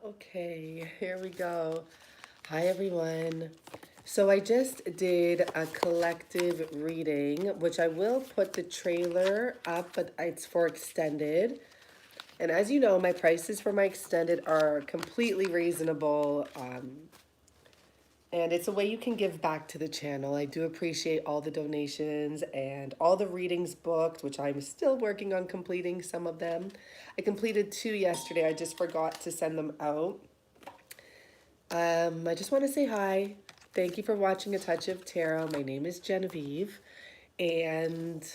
Okay, here we go. Hi, everyone. So I just did a collective reading, which I will put the trailer up, but it's for extended. And as you know, my prices for my extended are completely reasonable. And it's a way you can give back to the channel. I do appreciate all the donations and all the readings booked, which I'm still working on completing some of them. I completed 2 yesterday. I just forgot to send them out. I just want to say hi. Thank you for watching A Touch of Tarot. My name is Genevieve, and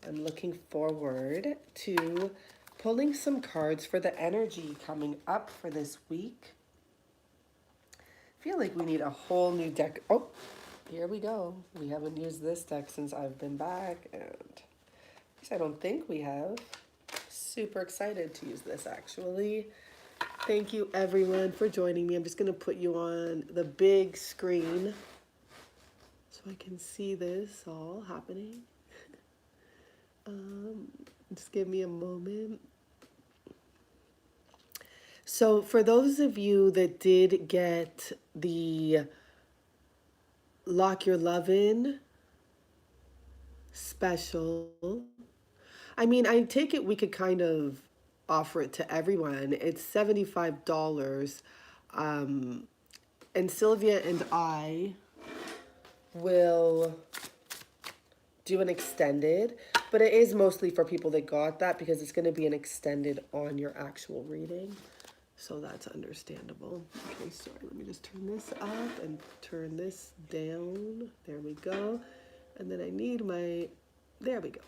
I'm looking forward to pulling some cards for the energy coming up for this week. I feel like we need a whole new deck. Oh, here we go. We haven't used this deck since I've been back, and at least I don't think we have. Super excited to use this, actually. Thank you, everyone, for joining me. I'm just going to put you on the big screen so I can see this all happening. Just give me a moment. So for those of you that did get the Lock Your Love In special, I mean, I take it we could kind of offer it to everyone. It's $75. And Sylvia and I will do an extended, but it is mostly for people that got that because it's going to be an extended on your actual reading. So that's understandable. Okay, sorry, let me just turn this up and turn this down. There we go. And then I need my, there we go.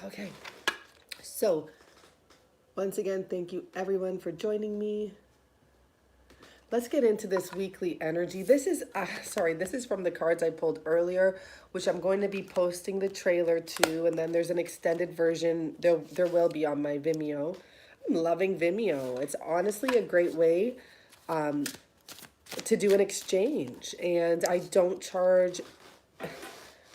Okay, so once again, thank you everyone for joining me. Let's get into this weekly energy. This is, this is from the cards I pulled earlier, which I'm going to be posting the trailer to, and then there's an extended version. There will be on my Vimeo. I'm loving Vimeo. It's honestly a great way to do an exchange, and I don't charge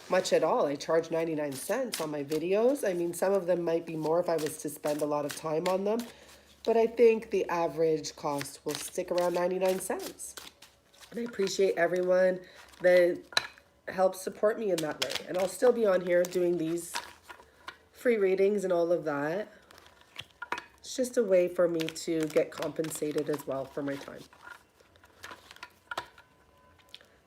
much at all. I charge 99 cents on my videos. I mean, some of them might be more if I was to spend a lot of time on them, but I think the average cost will stick around 99 cents. And I appreciate everyone that helps support me in that way. And I'll still be on here doing these free readings and all of that. It's just a way for me to get compensated as well for my time.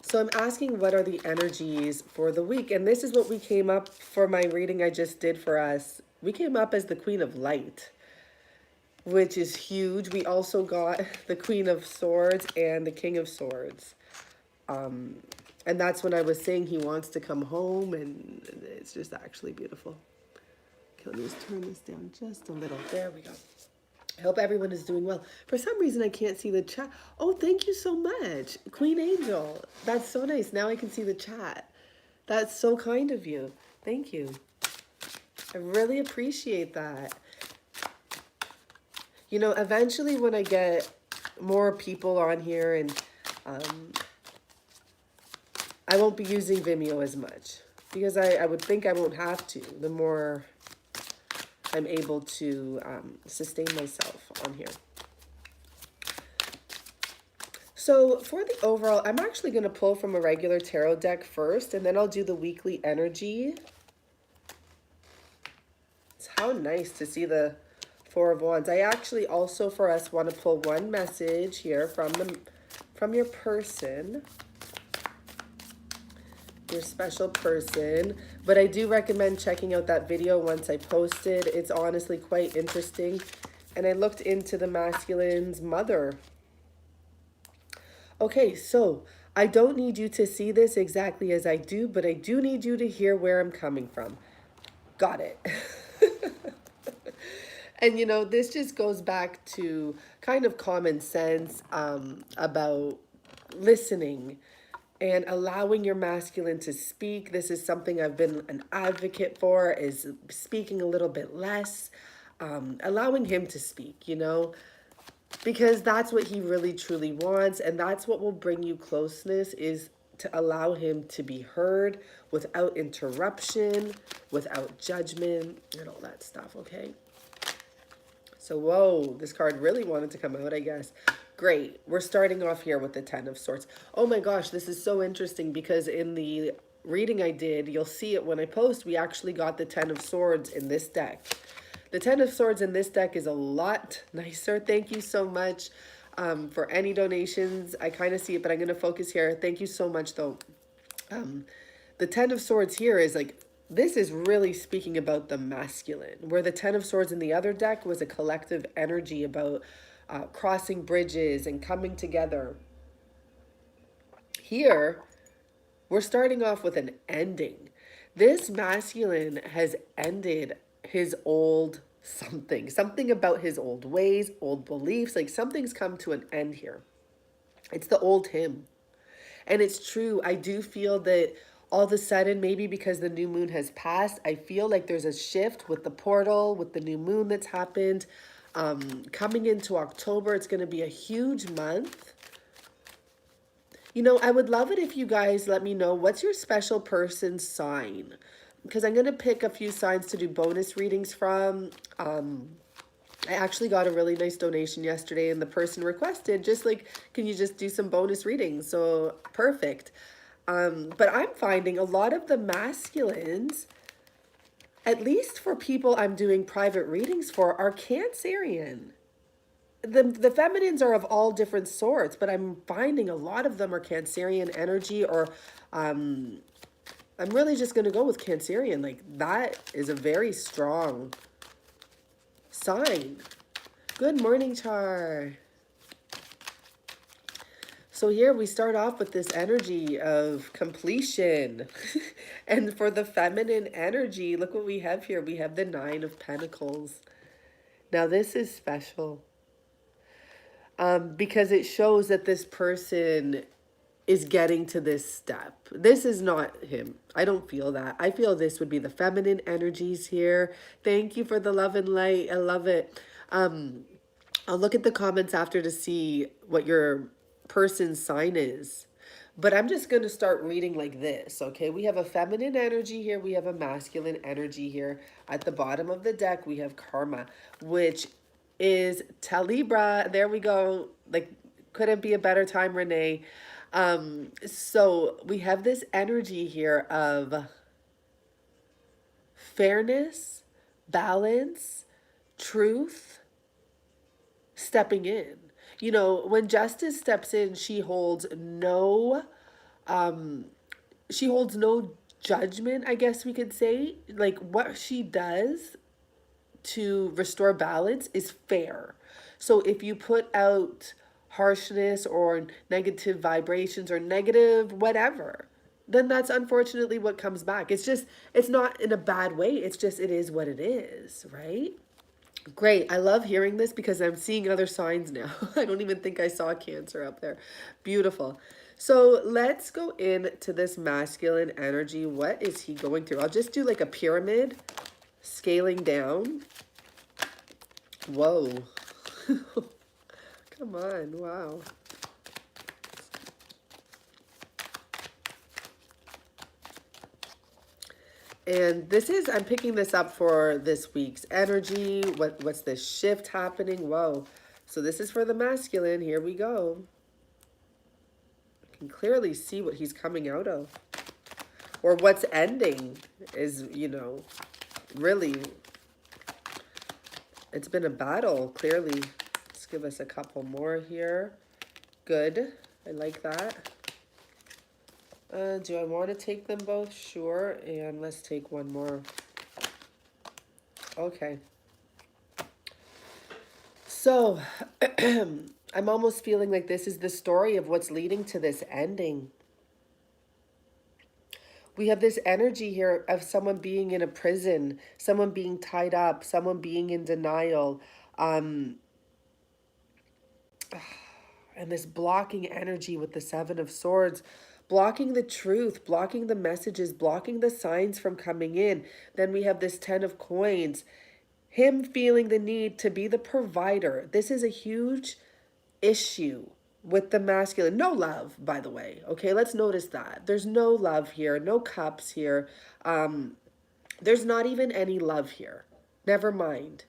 So I'm asking, what are the energies for the week? And this is what we came up for my reading I just did for us. We came up as the Queen of Light, which is huge. We also got the Queen of Swords and the King of Swords. And that's when I was saying he wants to come home, and it's just actually beautiful. Okay, let me just turn this down just a little. There we go. I hope everyone is doing well. For some reason, I can't see the chat. Oh, thank you so much, Queen Angel. That's so nice. Now I can see the chat. That's so kind of you. Thank you. I really appreciate that. You know, eventually when I get more people on here, and I won't be using Vimeo as much because I would think I won't have to the more I'm able to sustain myself on here. So for the overall, I'm actually going to pull from a regular tarot deck first, and then I'll do the weekly energy. It's how nice to see the Four of Wands. I actually also for us want to pull one message here from your person, your special person. But I do recommend checking out that video once I post it. It's honestly quite interesting. And I looked into the masculine's mother. Okay, so I don't need you to see this exactly as I do, but I do need you to hear where I'm coming from. Got it. And, you know, this just goes back to kind of common sense about listening and allowing your masculine to speak. This is something I've been an advocate for, is speaking a little bit less, allowing him to speak, you know, because that's what he really truly wants. And that's what will bring you closeness, is to allow him to be heard without interruption, without judgment, and all that stuff, okay? So, whoa, this card really wanted to come out, I guess. Great. We're starting off here with the Ten of Swords. Oh my gosh, this is so interesting because in the reading I did, you'll see it when I post, we actually got the Ten of Swords in this deck. The Ten of Swords in this deck is a lot nicer. Thank you so much for any donations. I kind of see it, but I'm going to focus here. Thank you so much, though. The Ten of Swords here is like, this is really speaking about the masculine, where the Ten of Swords in the other deck was a collective energy about crossing bridges and coming together. Here, we're starting off with an ending. This masculine has ended his old something about his old ways, old beliefs, like something's come to an end here. It's the old him. And it's true. I do feel that all of a sudden, maybe because the new moon has passed, I feel like there's a shift with the portal, with the new moon that's happened. Coming into October, it's going to be a huge month. You know, I would love it if you guys let me know what's your special person sign. Because I'm going to pick a few signs to do bonus readings from. I actually got a really nice donation yesterday and the person requested just like, can you just do some bonus readings? So perfect. But I'm finding a lot of the masculines, at least for people I'm doing private readings for, are Cancerian. The feminines are of all different sorts, but I'm finding a lot of them are Cancerian energy, or I'm really just going to go with Cancerian. Like, that is a very strong sign. Good morning, Char. So here we start off with this energy of completion. And for the feminine energy, look what we have here. We have the Nine of Pentacles. Now this is special because it shows that this person is getting to this step. This is not him. I don't feel that. I feel this would be the feminine energies here. Thank you for the love and light. I love it. I'll look at the comments after to see what your person's sign is. But I'm just going to start reading like this, okay? We have a feminine energy here. We have a masculine energy here. At the bottom of the deck, we have karma, which is Talibra. There we go. Like, couldn't be a better time, Renee. So we have this energy here of fairness, balance, truth, stepping in. You know, when justice steps in, she holds no judgment, I guess we could say. Like, what she does to restore balance is fair. So if you put out harshness or negative vibrations or negative whatever, then that's unfortunately what comes back. It's just, it's not in a bad way. It's just, it is what it is, right? Great. I love hearing this because I'm seeing other signs now. I don't even think I saw Cancer up there. Beautiful. So let's go into this masculine energy. What is he going through? I'll just do like a pyramid, scaling down. Whoa. Come on. Wow. And this is, I'm picking this up for this week's energy. What's this shift happening? Whoa. So this is for the masculine. Here we go. I can clearly see what he's coming out of. Or what's ending is, you know, really, it's been a battle, clearly. Let's give us a couple more here. Good. I like that. Do I want to take them both? Sure. And let's take one more. Okay. So, I'm almost feeling like this is the story of what's leading to this ending. We have this energy here of someone being in a prison, someone being tied up, someone being in denial. And this blocking energy with the Seven of Swords, blocking the truth, blocking the messages, blocking the signs from coming in. Then we have this Ten of Coins, him feeling the need to be the provider. This is a huge issue with the masculine. No love, by the way. Okay, let's notice that. There's no love here, no cups here. There's not even any love here. Never mind.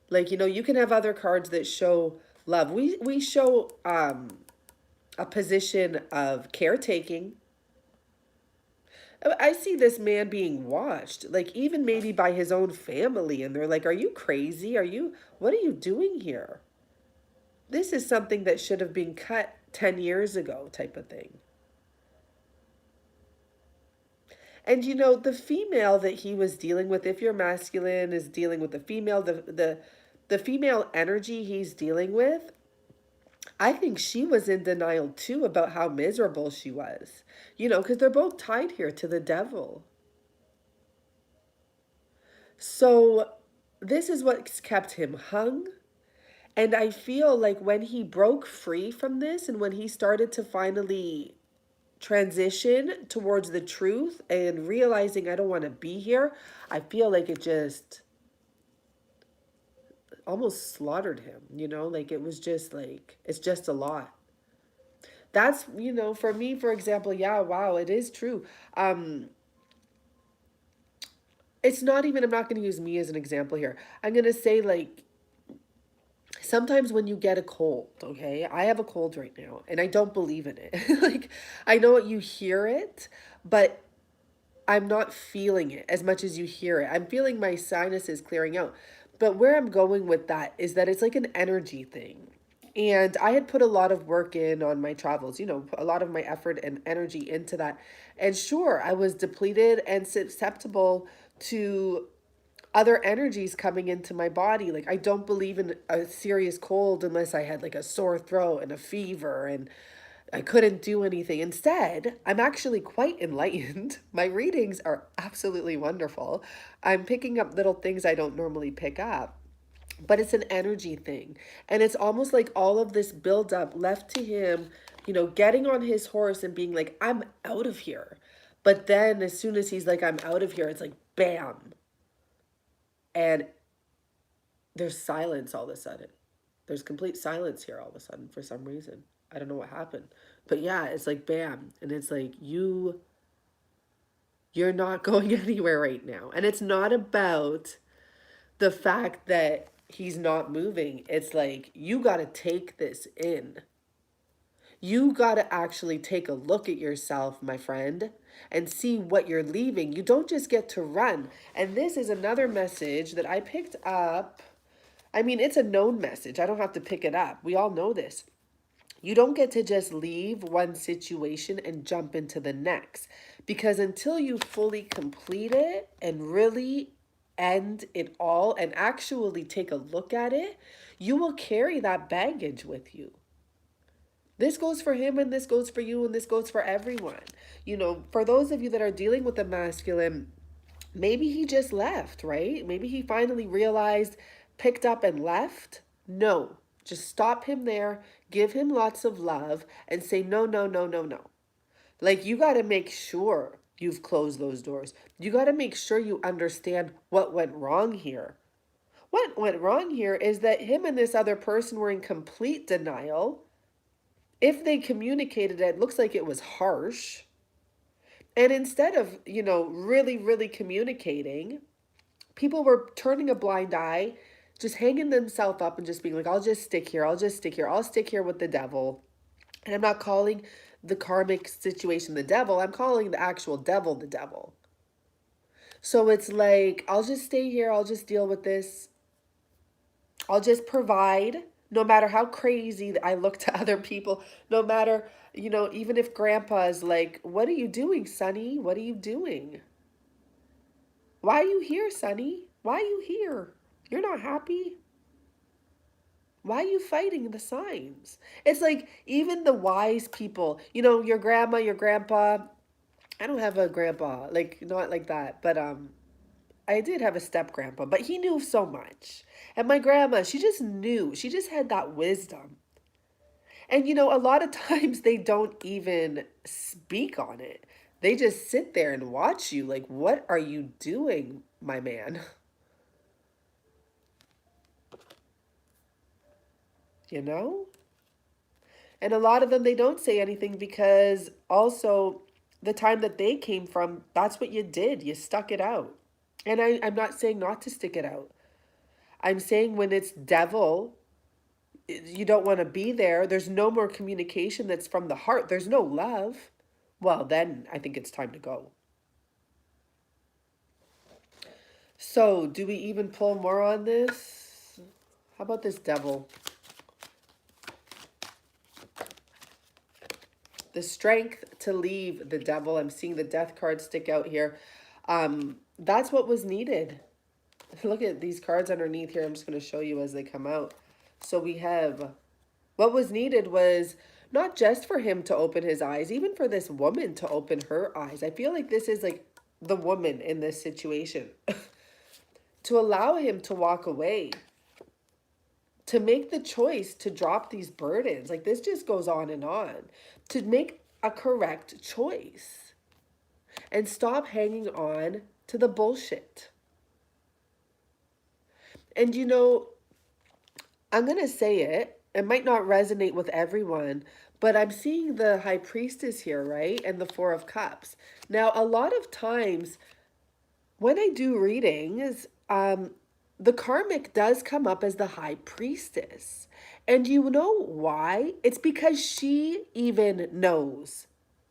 Like, you can have other cards that show love. We show a position of caretaking. I see this man being watched, like even maybe by his own family, and they're like, "Are you crazy? What are you doing here? This is something that should have been cut 10 years ago," type of thing. And the female that he was dealing with, if your masculine is dealing with the female, the female energy he's dealing with, I think she was in denial too about how miserable she was. Because they're both tied here to the devil. So this is what's kept him hung. And I feel like when he broke free from this and when he started to finally transition towards the truth and realizing I don't want to be here, I feel like it just almost slaughtered him, like it was just like, it's just a lot. That's, for me, for example, yeah, wow, it is true. It's not even, I'm not going to use me as an example here. I'm going to say, like, sometimes when you get a cold, okay, I have a cold right now and I don't believe in it. Like, I know you hear it, but I'm not feeling it as much as you hear it. I'm feeling my sinuses clearing out. But where I'm going with that is that it's like an energy thing. And I had put a lot of work in on my travels, a lot of my effort and energy into that. And sure, I was depleted and susceptible to other energies coming into my body. Like, I don't believe in a serious cold unless I had like a sore throat and a fever and I couldn't do anything. Instead, I'm actually quite enlightened. My readings are absolutely wonderful. I'm picking up little things I don't normally pick up, but it's an energy thing. And it's almost like all of this buildup left to him, getting on his horse and being like, I'm out of here. But then as soon as he's like, I'm out of here, it's like, bam. And there's silence all of a sudden. There's complete silence here all of a sudden for some reason. I don't know what happened. But yeah, it's like bam. And it's like you're not going anywhere right now. And it's not about the fact that he's not moving. It's like you got to take this in. You got to actually take a look at yourself, my friend, and see what you're leaving. You don't just get to run. And this is another message that I picked up. I mean, it's a known message. I don't have to pick it up. We all know this. You don't get to just leave one situation and jump into the next. Because until you fully complete it and really end it all and actually take a look at it, you will carry that baggage with you. This goes for him and this goes for you and this goes for everyone. For those of you that are dealing with the masculine, maybe he just left, right? Maybe he finally realized, picked up and left. No, just stop him there, give him lots of love and say, no, no, no, no, no. Like, you got to make sure you've closed those doors. You got to make sure you understand what went wrong here. What went wrong here is that him and this other person were in complete denial. If they communicated, it looks like it was harsh. And instead of, really, really communicating, people were turning a blind eye, just hanging themselves up and just being like, I'll just stick here. I'll just stick here. I'll stick here with the devil. And I'm not calling the karmic situation the devil. I'm calling the actual devil the devil. So it's like, I'll just stay here. I'll just deal with this. I'll just provide, no matter how crazy I look to other people, no matter, even if grandpa's like, what are you doing, Sonny? What are you doing? Why are you here, Sonny? Why are you here? You're not happy? Why are you fighting the signs? It's like even the wise people, your grandma, your grandpa. I don't have a grandpa, like not like that, but I did have a step grandpa, but he knew so much. And my grandma, she just knew. She just had that wisdom. And a lot of times they don't even speak on it. They just sit there and watch you like, what are you doing, my man? You know? And a lot of them, they don't say anything because also the time that they came from, that's what you did. You stuck it out. And I'm not saying not to stick it out. I'm saying when it's devil, you don't want to be there. There's no more communication that's from the heart. There's no love. Well, then I think it's time to go. So, do we even pull more on this? How about this devil? The strength to leave the devil. I'm seeing the death card stick out here. That's what was needed. Look at these cards underneath here. I'm just going to show you as they come out. So we have what was needed was not just for him to open his eyes, even for this woman to open her eyes. I feel like this is like the woman in this situation. To allow him to walk away, to make the choice to drop these burdens. Like this just goes on, to make a correct choice and stop hanging on to the bullshit. And you know, I'm going to say it. It might not resonate with everyone, but I'm seeing the High Priestess here, right? And the Four of Cups. Now, a lot of times when I do readings, the karmic does come up as the High Priestess. And you know why? It's because she even knows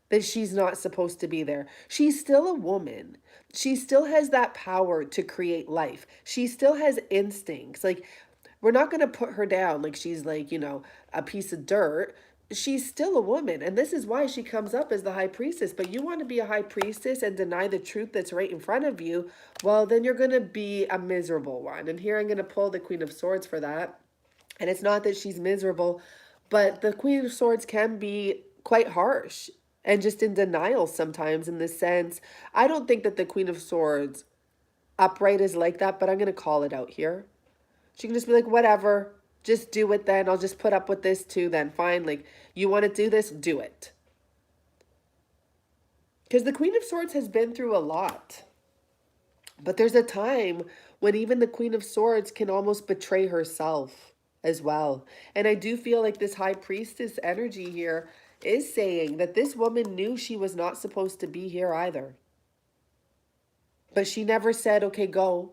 that she's not supposed to be there. She's still a woman. She still has that power to create life. She still has instincts. Like, we're not going to put her down like she's like, you know, a piece of dirt. She's still a woman. And this is why she comes up as the High Priestess. But you want to be a High Priestess and deny the truth that's right in front of you, well, then you're going to be a miserable one. And here I'm going to pull the Queen of Swords for that. And it's not that she's miserable, but the Queen of Swords can be quite harsh and just in denial sometimes, in the sense, I don't think that the Queen of Swords upright is like that, but I'm going to call it out here. She can just be like, whatever, just do it then. I'll just put up with this too then. Fine, like, you want to do this? Do it. Because the Queen of Swords has been through a lot. But there's a time when even the Queen of Swords can almost betray herself as well. And I do feel like this High Priestess energy here is saying that this woman knew she was not supposed to be here either. But she never said, okay, go.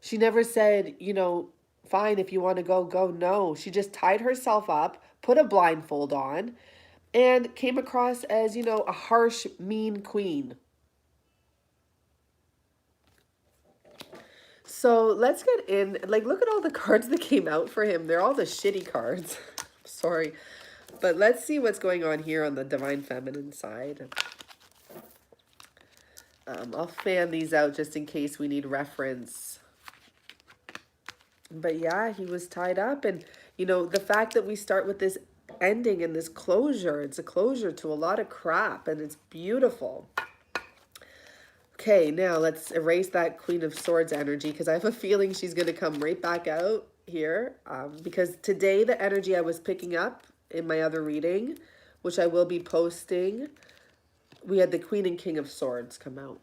She never said, you know, fine, if you want to go, go. No, she just tied herself up, put a blindfold on, and came across as, you know, a harsh, mean queen. So let's get in. Like, look at all the cards that came out for him. They're all the shitty cards. Sorry. But let's see what's going on here on the Divine Feminine side. I'll fan these out just in case we need reference. But yeah, he was tied up. And, you know, the fact that we start with this ending and this closure, it's a closure to a lot of crap. And it's beautiful. Okay, now let's erase that Queen of Swords energy, because I have a feeling she's going to come right back out here. Because today the energy I was picking up in my other reading, which I will be posting, we had the Queen and King of Swords come out.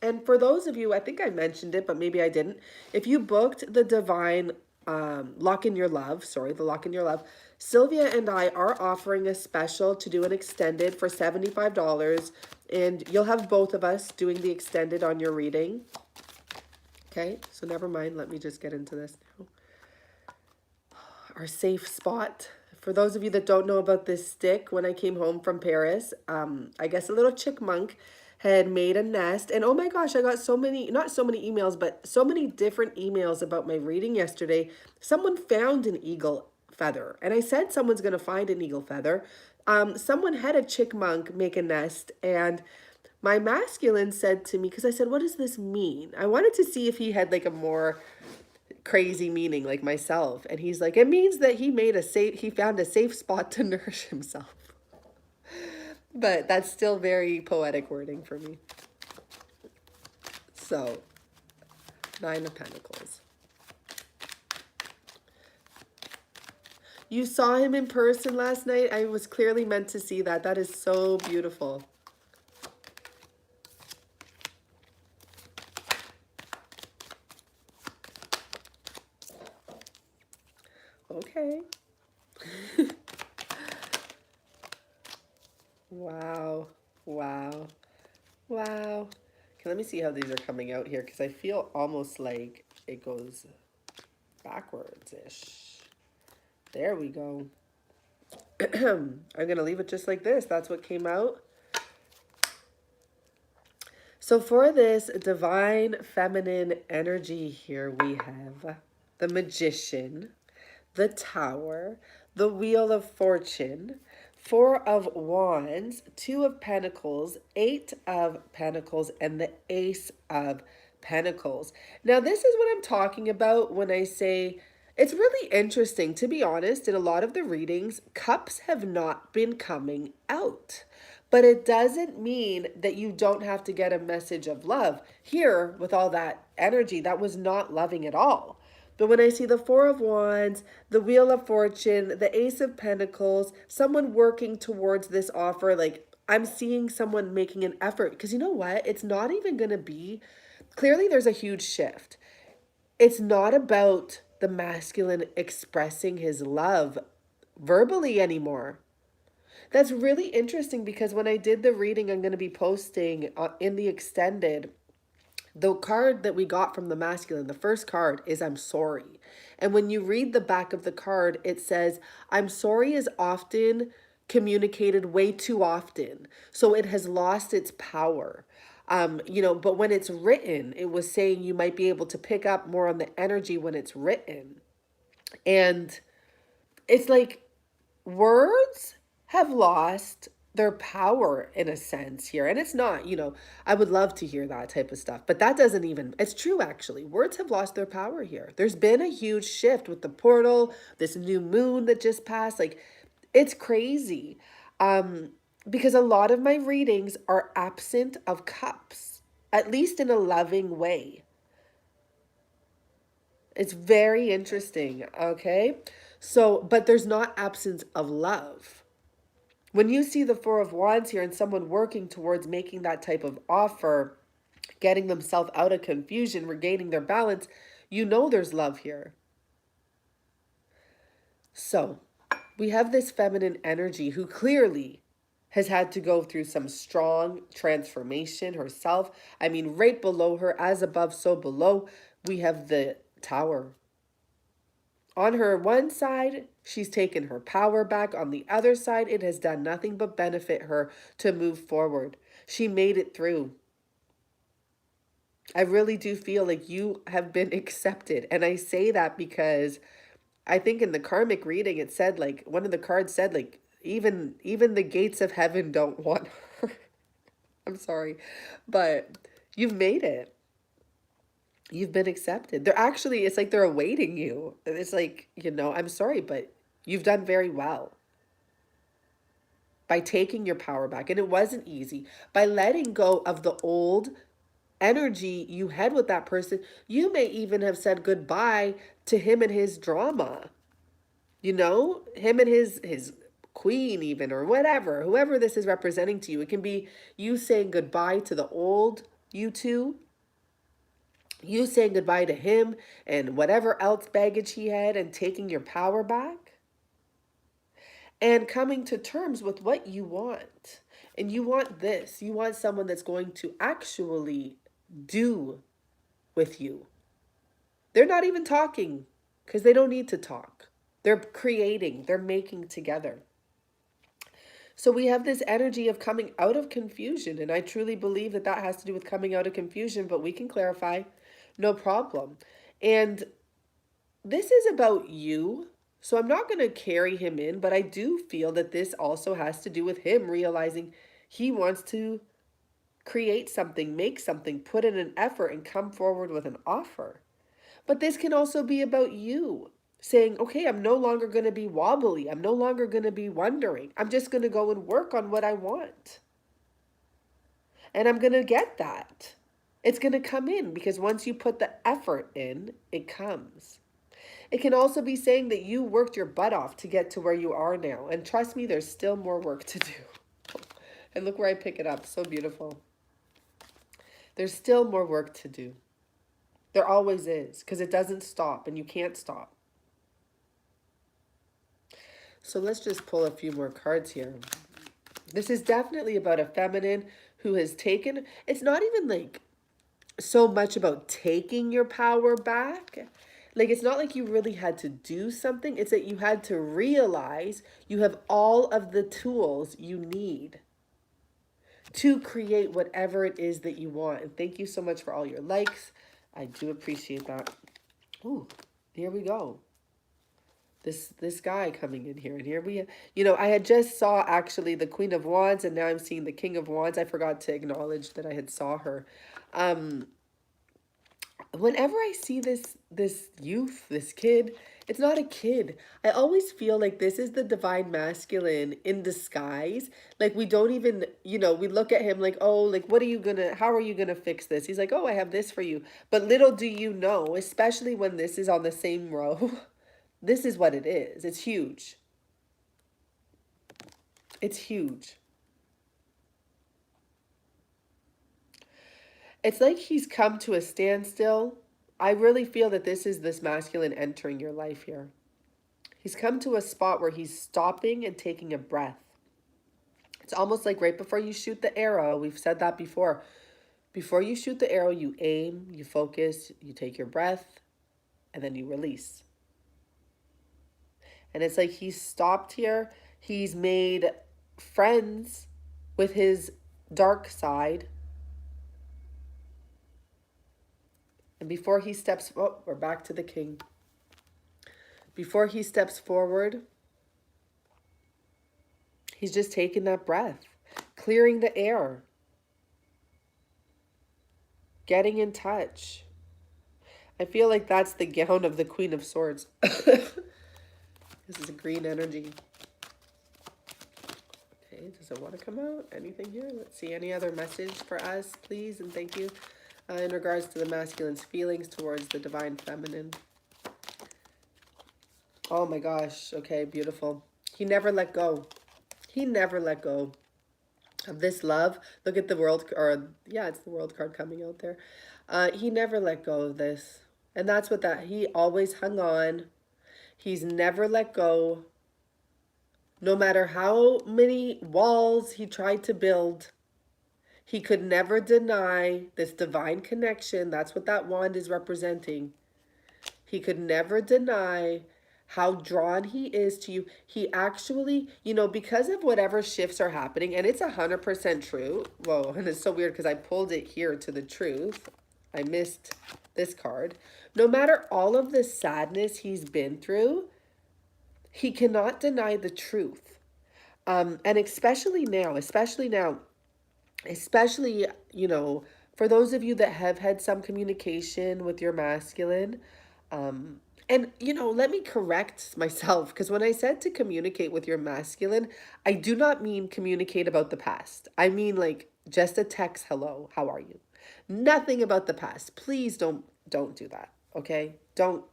And for those of you, I think I mentioned it, but maybe I didn't. If you booked the Divine Lock in Your Love, the Lock in Your Love, Sylvia and I are offering a special to do an extended for $75. And you'll have both of us doing the extended on your reading. Okay, so never mind. Let me just get into this now. Our safe spot. For those of you that don't know about this stick, when I came home from Paris, I guess a little chickmunk had made a nest. And oh my gosh, I got so many, not so many emails, but so many different emails about my reading yesterday. Someone found an eagle feather. And I said someone's going to find an eagle feather. Someone had a chickmunk make a nest. And my masculine said to me, because I said, what does this mean? I wanted to see if he had like a more crazy meaning like myself. And he's like, it means that he found a safe spot to nourish himself. But that's still very poetic wording for me. So, 9 of Pentacles. You saw him in person last night. I was clearly meant to see that. That is so beautiful. Okay. Wow. Wow. Wow. Okay, Let me see how these are coming out here, because I feel almost like it goes backwards-ish. There we go. I'm going to leave it just like this. That's what came out. So for this divine feminine energy here, we have the Magician, the Tower, the Wheel of Fortune, Four of Wands, Two of Pentacles, Eight of Pentacles, and the Ace of Pentacles. Now, this is what I'm talking about when I say it's really interesting. To be honest, in a lot of the readings, cups have not been coming out. But it doesn't mean that you don't have to get a message of love. Here, with all that energy, that was not loving at all. But when I see the Four of Wands, the Wheel of Fortune, the Ace of Pentacles, someone working towards this offer, like I'm seeing someone making an effort. Because you know what? It's not even going to be, clearly there's a huge shift. It's not about the masculine expressing his love verbally anymore. That's really interesting, because when I did the reading, I'm going to be posting in the extended, the card that we got from the masculine, the first card is I'm sorry. And when you read the back of the card, it says, I'm sorry is often communicated way too often. So it has lost its power. But when it's written, it was saying you might be able to pick up more on the energy when it's written. And it's like words have lost their power in a sense here. And it's not, I would love to hear that type of stuff, but that doesn't even, it's true actually. Words have lost their power here. There's been a huge shift with the portal, this new moon that just passed. Like, it's crazy. Because a lot of my readings are absent of cups, at least in a loving way. It's very interesting, okay? So, but there's not absence of love. When you see the Four of Wands here and someone working towards making that type of offer, getting themselves out of confusion, regaining their balance, you know there's love here. So, we have this feminine energy who clearly has had to go through some strong transformation herself. I mean, right below her, as above, so below, we have the Tower. On her one side, she's taken her power back. On the other side, it has done nothing but benefit her to move forward. She made it through. I really do feel like you have been accepted. And I say that because I think in the karmic reading, it said, like, one of the cards said, like, even the gates of heaven don't want her. I'm sorry, but you've made it. You've been accepted. They're actually, it's like they're awaiting you. It's like, I'm sorry, but you've done very well by taking your power back. And it wasn't easy. By letting go of the old energy you had with that person, you may even have said goodbye to him and his drama. Him and his queen even, or whatever, whoever this is representing to you. It can be you saying goodbye to the old you two, you saying goodbye to him and whatever else baggage he had, and taking your power back and coming to terms with what you want. And you want this. You want someone that's going to actually do with you. They're not even talking because they don't need to talk. They're creating, they're making together. So we have this energy of coming out of confusion. And I truly believe that that has to do with coming out of confusion, but we can clarify. No problem. And this is about you. So I'm not going to carry him in, but I do feel that this also has to do with him realizing he wants to create something, make something, put in an effort, and come forward with an offer. But this can also be about you saying, okay, I'm no longer going to be wobbly. I'm no longer going to be wondering. I'm just going to go and work on what I want. And I'm going to get that. It's going to come in, because once you put the effort in, it comes. It can also be saying that you worked your butt off to get to where you are now. And trust me, there's still more work to do. And look where I pick it up. So beautiful. There's still more work to do. There always is, because it doesn't stop and you can't stop. So let's just pull a few more cards here. This is definitely about a feminine who has taken, it's not even like so much about taking your power back. Like, it's not like you really had to do something. It's that you had to realize you have all of the tools you need to create whatever it is that you want. And thank you so much for all your likes. I do appreciate that. Ooh, here we go. This guy coming in here, and here we, I had just saw actually the Queen of Wands, and now I'm seeing the King of Wands. I forgot to acknowledge that I had saw her. Whenever I see this youth, this kid, it's not a kid. I always feel like this is the divine masculine in disguise. Like, we don't even, we look at him like, oh, like, how are you gonna fix this? He's like, oh, I have this for you. But little do you know, especially when this is on the same row, this is what it is. It's huge. It's huge. It's like he's come to a standstill. I really feel that this is this masculine entering your life here. He's come to a spot where he's stopping and taking a breath. It's almost like right before you shoot the arrow. We've said that before. Before you shoot the arrow, you aim, you focus, you take your breath, and then you release. And it's like he's stopped here. He's made friends with his dark side. And before he steps, oh, we're back to the king. Before he steps forward, he's just taking that breath, clearing the air, getting in touch. I feel like that's the gown of the Queen of Swords. This is a green energy. Okay, does it want to come out? Anything here? Let's see. Any other message for us, please? And thank you. In regards to the masculine's feelings towards the divine feminine. Oh my gosh. Okay, beautiful. He never let go. He never let go of this love. Look at the world, or yeah, it's the world card coming out there. He never let go of this. And that's what he always hung on. He's never let go. No matter how many walls he tried to build, he could never deny this divine connection. That's what that wand is representing. He could never deny how drawn he is to you. He actually, because of whatever shifts are happening, and it's 100% true. Whoa, and it's so weird because I pulled it here to the truth. I missed this card. No matter all of the sadness he's been through, he cannot deny the truth. And especially now, for those of you that have had some communication with your masculine, and, let me correct myself, because when I said to communicate with your masculine, I do not mean communicate about the past. I mean, like, just a text, hello, how are you? Nothing about the past. Please don't do that, okay? Don't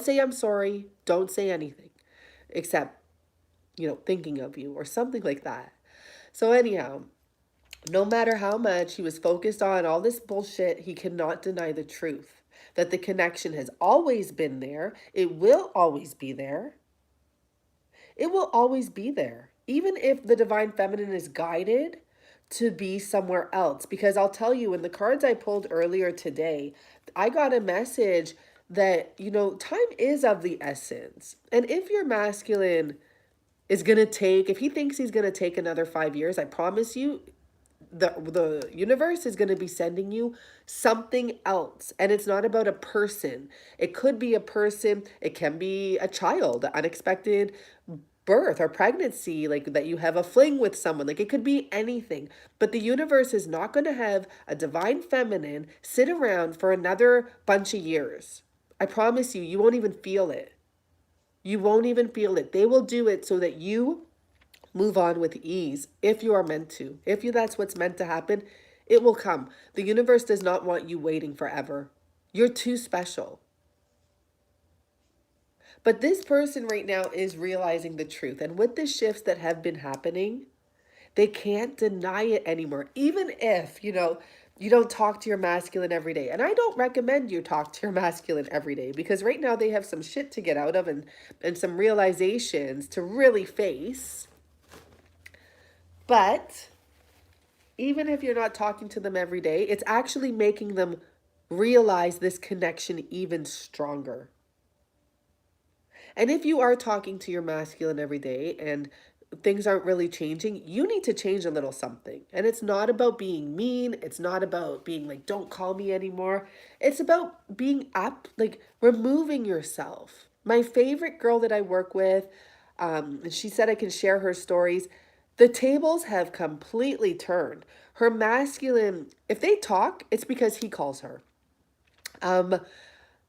say I'm sorry. Don't say anything except, thinking of you or something like that. So anyhow, no matter how much he was focused on all this bullshit, he cannot deny the truth that the connection has always been there. It will always be there. It will always be there. Even if the divine feminine is guided to be somewhere else. Because I'll tell you, in the cards I pulled earlier today, I got a message that, time is of the essence. And if your masculine is going to if he thinks he's going to take another 5 years, I promise you, the universe is going to be sending you something else. And it's not about a person. It could be a person. It can be a child, unexpected birth or pregnancy, like that you have a fling with someone. Like, it could be anything. But the universe is not going to have a divine feminine sit around for another bunch of years. I promise you, you won't even feel it. You won't even feel it. They will do it so that you move on with ease if you are meant to. If that's what's meant to happen, it will come. The universe does not want you waiting forever. You're too special. But this person right now is realizing the truth. And with the shifts that have been happening, they can't deny it anymore. Even if, you don't talk to your masculine every day. And I don't recommend you talk to your masculine every day, because right now they have some shit to get out of and some realizations to really face. But even if you're not talking to them every day, it's actually making them realize this connection even stronger. And if you are talking to your masculine every day and things aren't really changing, you need to change a little something. And it's not about being mean. It's not about being like, don't call me anymore. It's about being up, like removing yourself. My favorite girl that I work with, and she said I can share her stories. The tables have completely turned. Her masculine, if they talk, it's because he calls her. Um,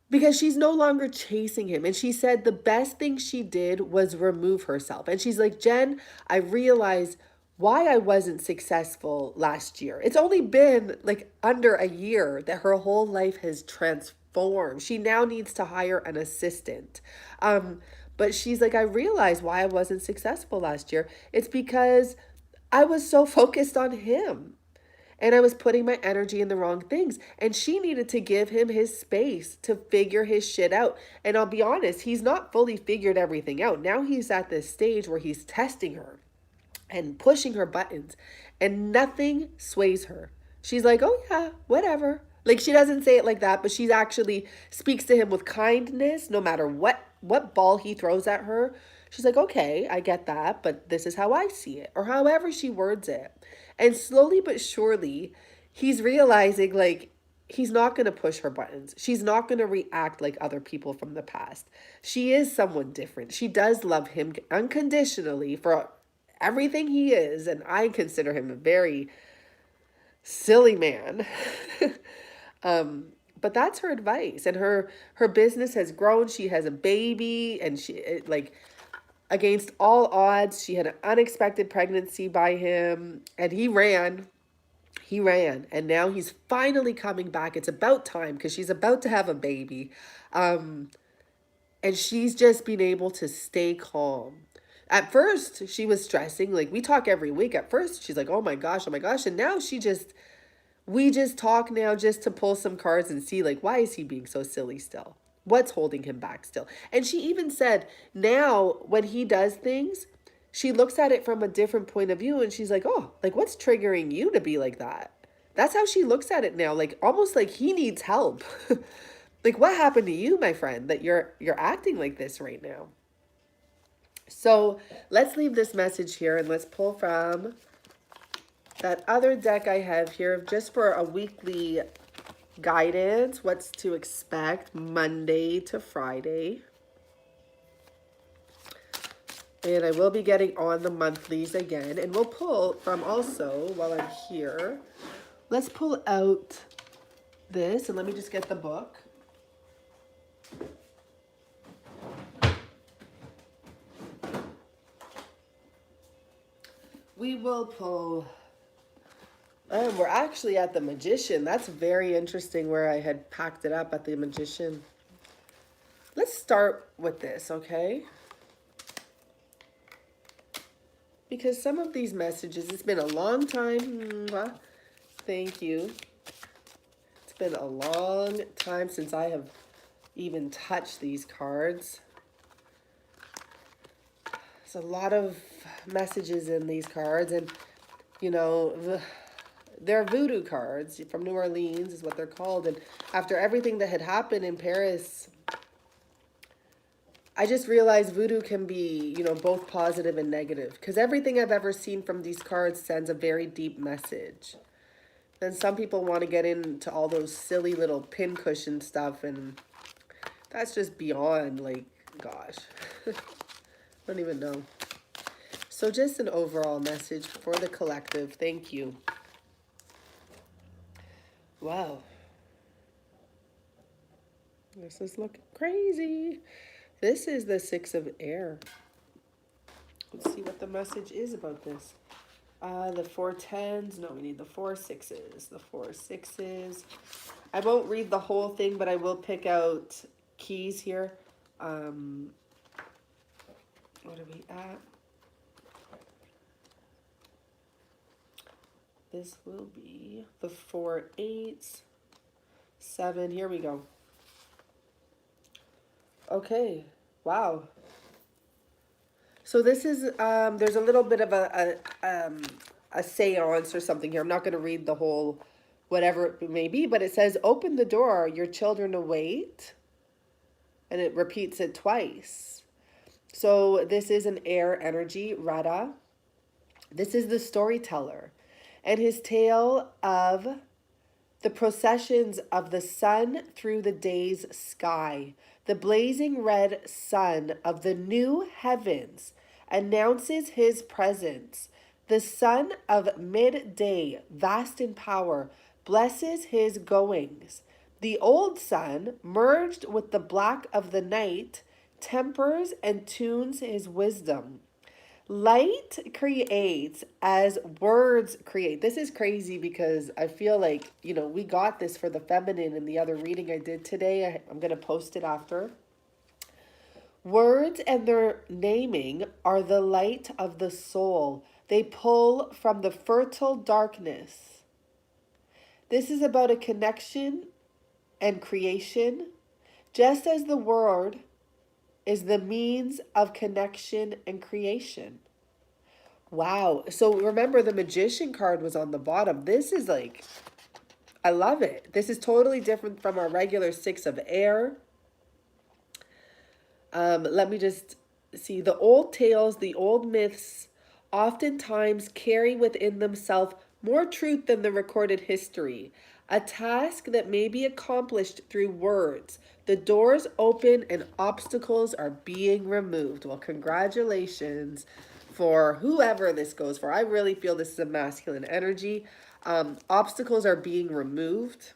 because she's no longer chasing him. And she said the best thing she did was remove herself. And she's like, Jen, I realized why I wasn't successful last year. It's only been like under a year that her whole life has transformed. She now needs to hire an assistant. But she's like, I realized why I wasn't successful last year. It's because I was so focused on him and I was putting my energy in the wrong things. And she needed to give him his space to figure his shit out. And I'll be honest, he's not fully figured everything out. Now he's at this stage where he's testing her and pushing her buttons, and nothing sways her. She's like, oh yeah, whatever. Like, she doesn't say it like that, but she actually speaks to him with kindness no matter what ball he throws at her. She's like, okay, I get that, but this is how I see it, or however she words it. And slowly but surely, he's realizing like he's not going to push her buttons. She's not going to react like other people from the past. She is someone different. She does love him unconditionally for everything he is, and I consider him a very silly man. But that's her advice, and her business has grown. She has a baby, and like against all odds, she had an unexpected pregnancy by him, and he ran, and now he's finally coming back. It's about time because she's about to have a baby. And she's just been able to stay calm. At first, she was stressing. Like, we talk every week. At first, she's like, oh my gosh, oh my gosh. And now we just talk now just to pull some cards and see, like, why is he being so silly still? What's holding him back still? And she even said, now when he does things, she looks at it from a different point of view, and she's like, oh, like, what's triggering you to be like that? That's how she looks at it now, like almost like he needs help. Like, what happened to you, my friend, that you're acting like this right now? So let's leave this message here, and let's pull from that other deck I have here just for a weekly guidance, what's to expect Monday to Friday. And I will be getting on the monthlies again. And we'll pull from also, while I'm here, let's pull out this, and let me just get the book. We will pull, and we're actually at the Magician. That's very interesting where I had packed it up at the Magician. Let's start with this, okay? Because some of these messages, it's been a long time. Thank you. It's been a long time since I have even touched these cards. There's a lot of messages in these cards, and you know, they're voodoo cards from New Orleans is what they're called. And after everything that had happened in Paris, I just realized voodoo can be, you know, both positive and negative, because everything I've ever seen from these cards sends a very deep message. And some people want to get into all those silly little pincushion stuff, and that's just beyond, like, gosh. I don't even know. So just an overall message for the collective. Thank you. Wow. This is looking crazy. This is the Six of Air. Let's see what the message is about this. The 4 tens. No, we need the 4 sixes. The 4 sixes. I won't read the whole thing, but I will pick out keys here. What are we at? This will be the 4 eights, 7. Here we go. Okay. Wow. So this is there's a little bit of a seance or something here. I'm not going to read the whole whatever it may be. But it says, open the door, your children await. And it repeats it twice. So this is an air energy, Rada. This is the storyteller. And his tale of the processions of the sun through the day's sky. The blazing red sun of the new heavens announces his presence. The sun of midday, vast in power, blesses his goings. The old sun, merged with the black of the night, tempers and tunes his wisdom. Light creates as words create. This is crazy because I feel like, we got this for the feminine in the other reading I did today. I'm going to post it after. Words and their naming are the light of the soul. They pull from the fertile darkness. This is about a connection and creation, just as the word is the means of connection and creation. Wow. So remember, the magician card was on the bottom. This is like, I love it. This is totally different from our regular six of air. Let me just see. The old tales, the old myths, oftentimes carry within themselves more truth than the recorded history. A task that may be accomplished through words. The doors open and obstacles are being removed. Well, congratulations for whoever this goes for. I really feel this is a masculine energy. Obstacles are being removed.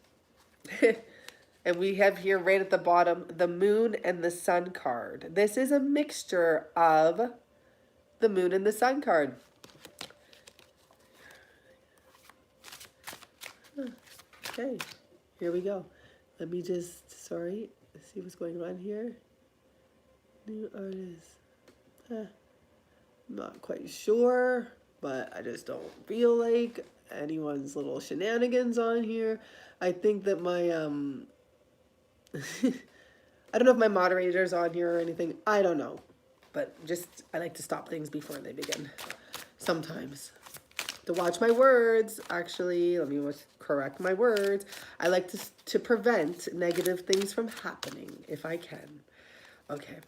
And we have here right at the bottom, the moon and the sun card. This is a mixture of the moon and the sun card. Okay, here we go. Let me just, see what's going on here. New artist. Not quite sure, but I just don't feel like anyone's little shenanigans on here. I think that my, I don't know if my moderator's on here or anything. I don't know. But I like to stop things before they begin. Sometimes. To watch my words, actually, let me correct my words. I like to prevent negative things from happening if I can. Okay.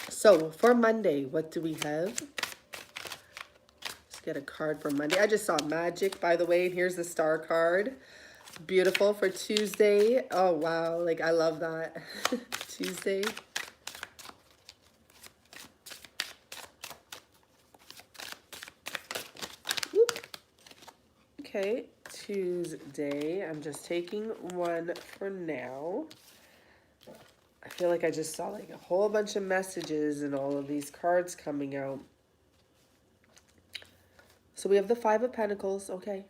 So for Monday, what do we have? Let's get a card for Monday. I just saw magic, by the way. And here's the star card. Beautiful for Tuesday. Oh, wow. Like, I love that. Tuesday. Whoop. Okay, Tuesday. I'm just taking one for now. I feel like I just saw like a whole bunch of messages and all of these cards coming out. So we have the Five of Pentacles. Okay.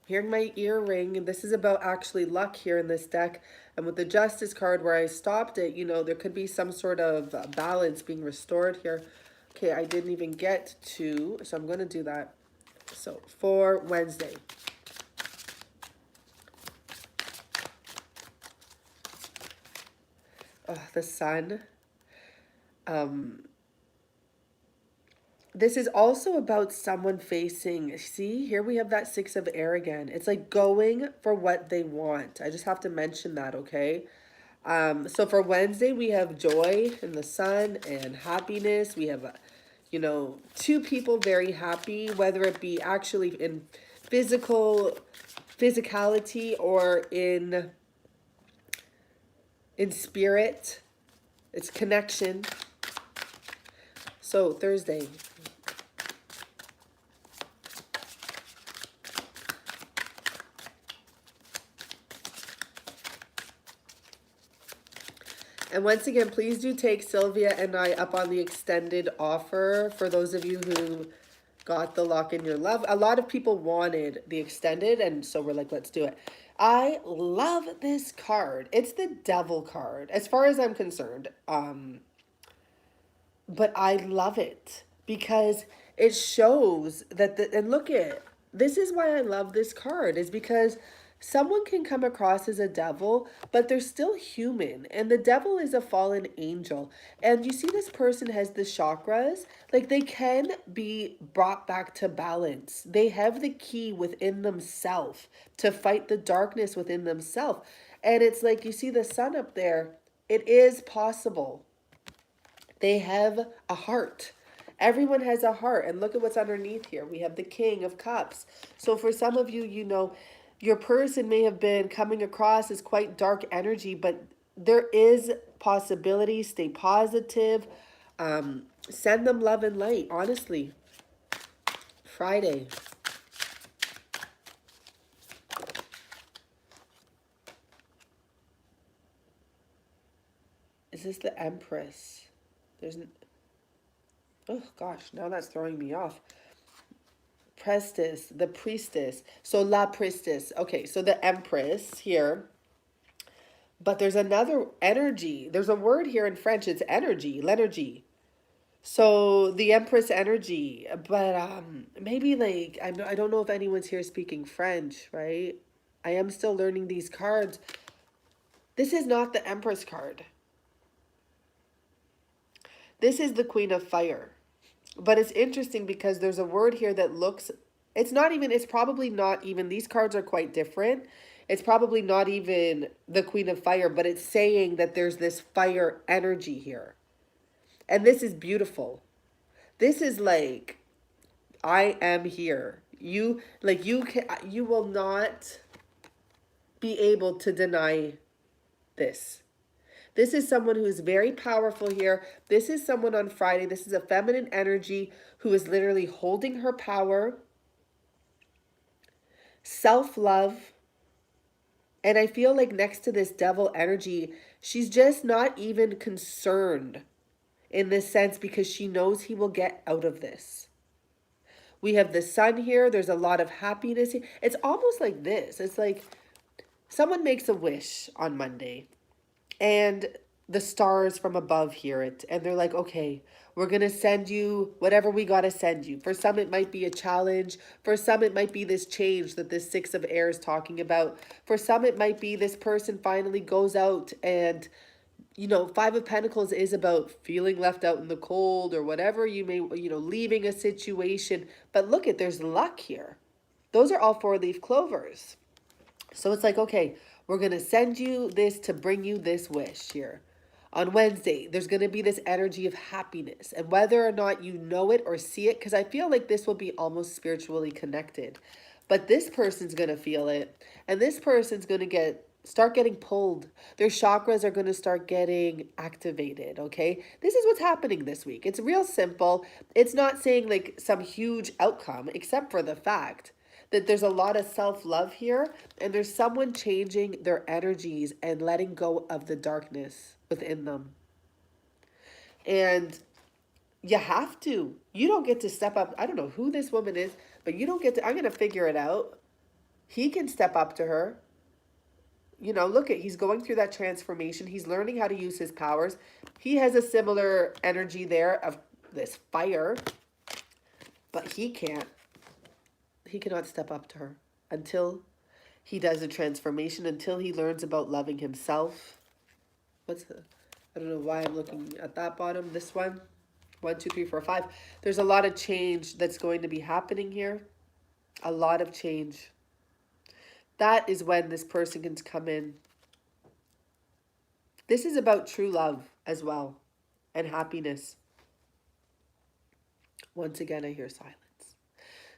Hearing my earring, and this is about actually luck here in this deck. And with the Justice card where I stopped it, there could be some sort of balance being restored here. Okay, I didn't even get to, so I'm going to do that. So for Wednesday. Oh, the sun. This is also about someone facing, see, here we have that Six of Air again. It's like going for what they want. I just have to mention that, okay? So for Wednesday, we have joy in the sun and happiness. We have, two people very happy, whether it be actually in physicality or in spirit. It's connection. So Thursday. And once again, please do take Sylvia and I up on the extended offer for those of you who got the Lock in Your Love. A lot of people wanted the extended, and so we're like, let's do it. I love this card. It's the Devil card, as far as I'm concerned. But I love it because it shows that, and look at, this is why I love this card, is because Someone can come across as a devil, but they're still human. And the devil is a fallen angel. And you see, this person has the chakras. Like, they can be brought back to balance. They have the key within themselves to fight the darkness within themselves. And it's like, you see the sun up there. It is possible. They have a heart. Everyone has a heart. And look at what's underneath here. We have the King of Cups. So for some of you, you know, your person may have been coming across as quite dark energy, but there is possibility. Stay positive. Send them love and light, honestly. Friday. Is this the Empress? There's an... Oh, gosh, now that's throwing me off. Priestess, the priestess. So La Priestess. Okay, so the Empress here. But there's another energy. There's a word here in French. It's energy, l'energie. So the Empress energy. But maybe like, I don't know if anyone's here speaking French, right? I am still learning these cards. This is not the Empress card. This is the Queen of Fire. But it's interesting because there's a word here that looks, it's probably not even, these cards are quite different. It's probably not even the Queen of Fire, but it's saying that there's this fire energy here. And this is beautiful. This is like, I am here. You will not be able to deny this. This is someone who is very powerful here. This is someone on Friday. This is a feminine energy who is literally holding her power, self-love. And I feel like next to this devil energy, she's just not even concerned in this sense because she knows he will get out of this. We have the sun here. There's a lot of happiness here. It's almost like this. It's like someone makes a wish on Monday and the stars from above hear it. And they're like, okay, we're going to send you whatever we got to send you. For some, it might be a challenge. For some, it might be this change that this Six of Air is talking about. For some, it might be this person finally goes out and, you know, Five of Pentacles is about feeling left out in the cold or whatever you may, you know, leaving a situation. But look at, there's luck here. Those are all four-leaf clovers. So it's like, okay, we're going to send you this to bring you this wish here. On Wednesday, there's going to be this energy of happiness. And whether or not you know it or see it, because I feel like this will be almost spiritually connected. But this person's going to feel it. And this person's going to start getting pulled. Their chakras are going to start getting activated, okay? This is what's happening this week. It's real simple. It's not saying like some huge outcome, except for the fact that there's a lot of self-love here, and there's someone changing their energies and letting go of the darkness within them. And you have to. You don't get to step up. I don't know who this woman is, but you don't get to. I'm going to figure it out. He can step up to her. You know, look at, he's going through that transformation. He's learning how to use his powers. He has a similar energy there of this fire, but he can't. He cannot step up to her until he does a transformation, until he learns about loving himself. I don't know why I'm looking at that bottom. This one. 1, 2, 3, 4, 5. There's a lot of change that's going to be happening here. A lot of change. That is when this person can come in. This is about true love as well. And happiness. Once again, I hear silence.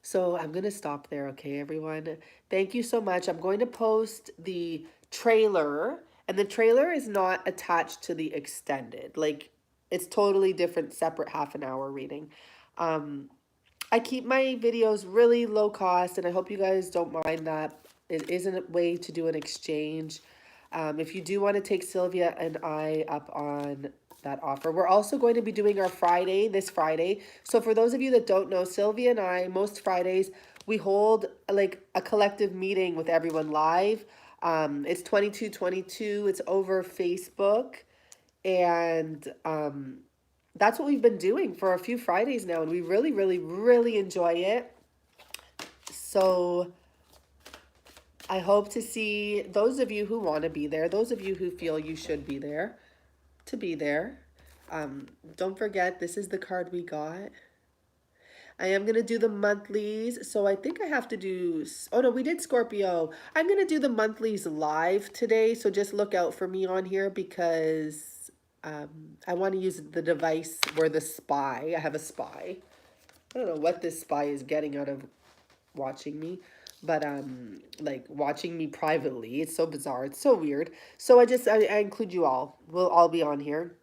So I'm going to stop there, okay, everyone? Thank you so much. I'm going to post the trailer, and the trailer is not attached to the extended. Like, it's totally different, separate half-an-hour reading. I keep my videos really low cost, and I hope you guys don't mind that. It is a way to do an exchange. If you do want to take Sylvia and I up on that offer. We're also going to be doing our Friday, this Friday. So for those of you that don't know, Sylvia and I, most Fridays, we hold like a collective meeting with everyone live. It's 2222. It's over Facebook. And that's what we've been doing for a few Fridays now. And we really, really, really enjoy it. So I hope to see those of you who want to be there, those of you who feel you should be there, to be there. Don't forget, this is the card we got. I am going to do the monthlies. So I think I have to do, oh no, we did Scorpio. I'm going to do the monthlies live today. So just look out for me on here because I want to use the device where the spy, I have a spy. I don't know what this spy is getting out of watching me, but like watching me privately. It's so bizarre. It's so weird. So I include you all. We'll all be on here.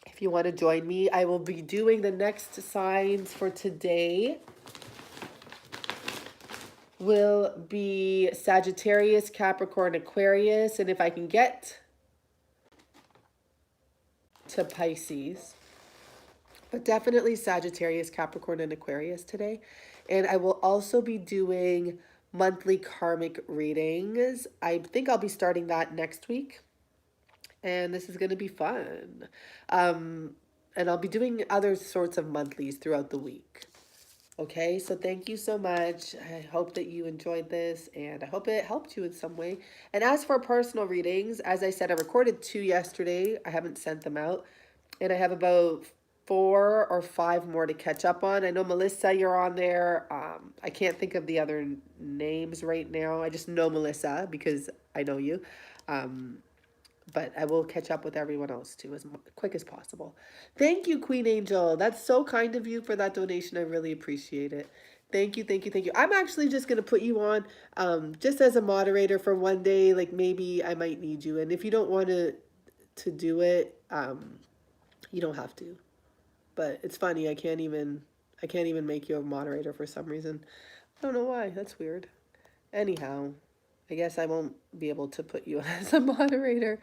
If you want to join me, I will be doing the next signs for today. Will be Sagittarius, Capricorn, Aquarius, and if I can get to Pisces, but definitely Sagittarius, Capricorn, and Aquarius today. And I will also be doing monthly karmic readings. I think I'll be starting that next week. And this is going to be fun. And I'll be doing other sorts of monthlies throughout the week. Okay, so thank you so much. I hope that you enjoyed this and I hope it helped you in some way. And as for personal readings, as I said, I recorded 2 yesterday. I haven't sent them out. And I have about 4 or 5 more to catch up on. I know Melissa, you're on there. I can't think of the other names right now. I just know Melissa because I know you. But I will catch up with everyone else too as quick as possible. Thank you, Queen Angel. That's so kind of you for that donation. I really appreciate it. Thank you, thank you, thank you. I'm actually just going to put you on just as a moderator for one day. Like maybe I might need you. And if you don't want to do it, you don't have to. But it's funny. I can't even make you a moderator for some reason. I don't know why. That's weird. Anyhow, I guess I won't be able to put you as a moderator.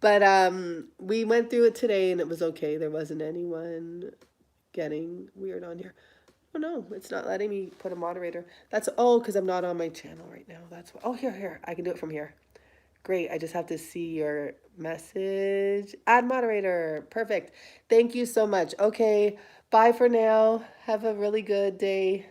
But we went through it today and it was okay. There wasn't anyone getting weird on here. Oh no, it's not letting me put a moderator. That's because I'm not on my channel right now. That's what, oh here. I can do it from here. Great. I just have to see your message. Add moderator. Perfect. Thank you so much. Okay. Bye for now. Have a really good day.